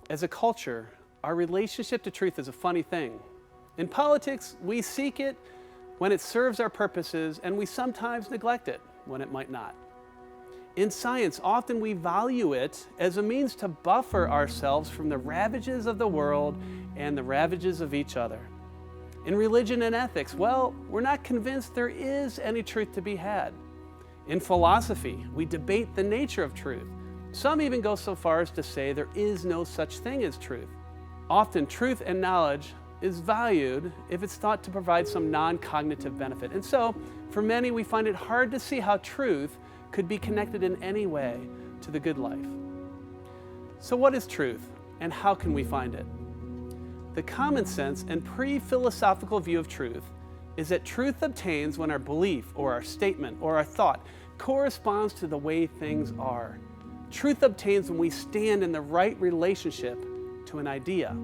As a culture, our relationship to truth is a funny thing. In politics, we seek it when it serves our purposes, and we sometimes neglect it when it might not. In science, often we value it as a means to buffer ourselves from the ravages of the world and the ravages of each other. In religion and ethics, well, we're not convinced there is any truth to be had. In philosophy, we debate the nature of truth. Some even go so far as to say there is no such thing as truth. Often, truth and knowledge is valued if it's thought to provide some non-cognitive benefit. And so, for many, we find it hard to see how truth could be connected in any way to the good life. So what is truth, and how can we find it? The common sense and pre-philosophical view of truth is that truth obtains when our belief or our statement or our thought corresponds to the way things are. Truth obtains when we stand in the right relationship to an idea.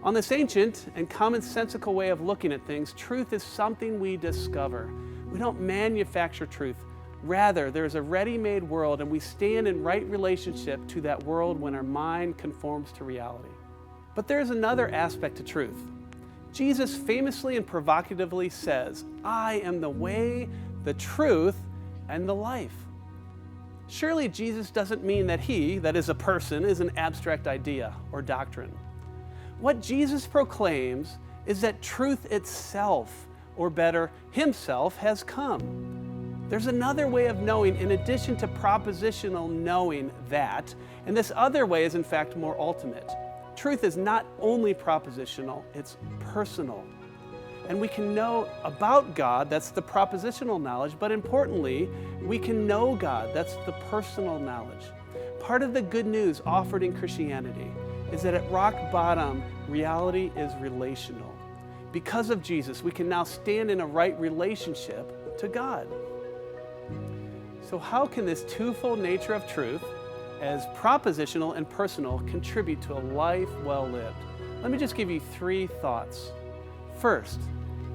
On this ancient and commonsensical way of looking at things, truth is something we discover. We don't manufacture truth. Rather, there's a ready-made world, and we stand in right relationship to that world when our mind conforms to reality. But there's another aspect to truth. Jesus famously and provocatively says, "I am the way, the truth, and the life." Surely Jesus doesn't mean that he, that is a person, is an abstract idea or doctrine. What Jesus proclaims is that truth itself, or better, himself, has come. There's another way of knowing in addition to propositional knowing that, and this other way is in fact more ultimate. Truth is not only propositional, it's personal. And we can know about God, that's the propositional knowledge, but importantly, we can know God, that's the personal knowledge. Part of the good news offered in Christianity is that at rock bottom, reality is relational. Because of Jesus, we can now stand in a right relationship to God. So how can this twofold nature of truth, as propositional and personal, contribute to a life well lived? Let me just give you 3 thoughts. First,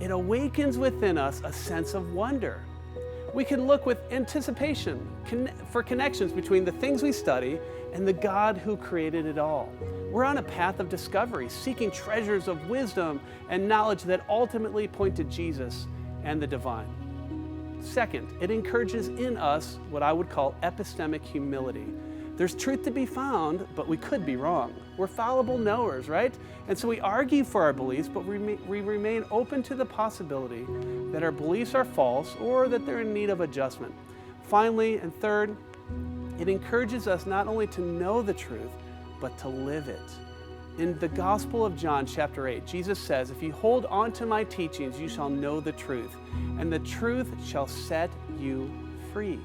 it awakens within us a sense of wonder. We can look with anticipation for connections between the things we study and the God who created it all. We're on a path of discovery, seeking treasures of wisdom and knowledge that ultimately point to Jesus and the divine. Second, it encourages in us what I would call epistemic humility. There's truth to be found, but we could be wrong. We're fallible knowers, right? And so we argue for our beliefs, but we remain open to the possibility that our beliefs are false or that they're in need of adjustment. Finally, and third, it encourages us not only to know the truth, but to live it. In the Gospel of John, chapter 8, Jesus says, "If you hold on to my teachings, you shall know the truth, and the truth shall set you free."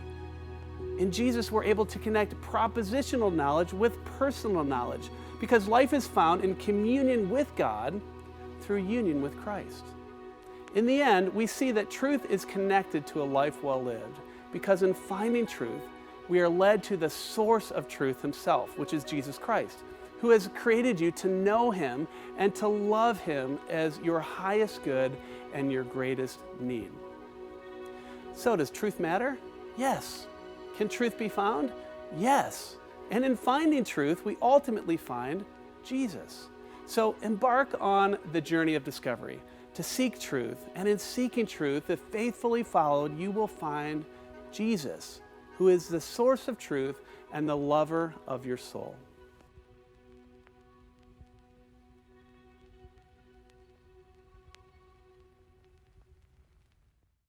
In Jesus, we're able to connect propositional knowledge with personal knowledge, because life is found in communion with God through union with Christ. In the end, we see that truth is connected to a life well lived, because in finding truth, we are led to the source of truth himself, which is Jesus Christ, who has created you to know him and to love him as your highest good and your greatest need. So does truth matter? Yes. Can truth be found? Yes. And in finding truth, we ultimately find Jesus. So embark on the journey of discovery to seek truth, and in seeking truth, if faithfully followed, you will find Jesus, who is the source of truth and the lover of your soul.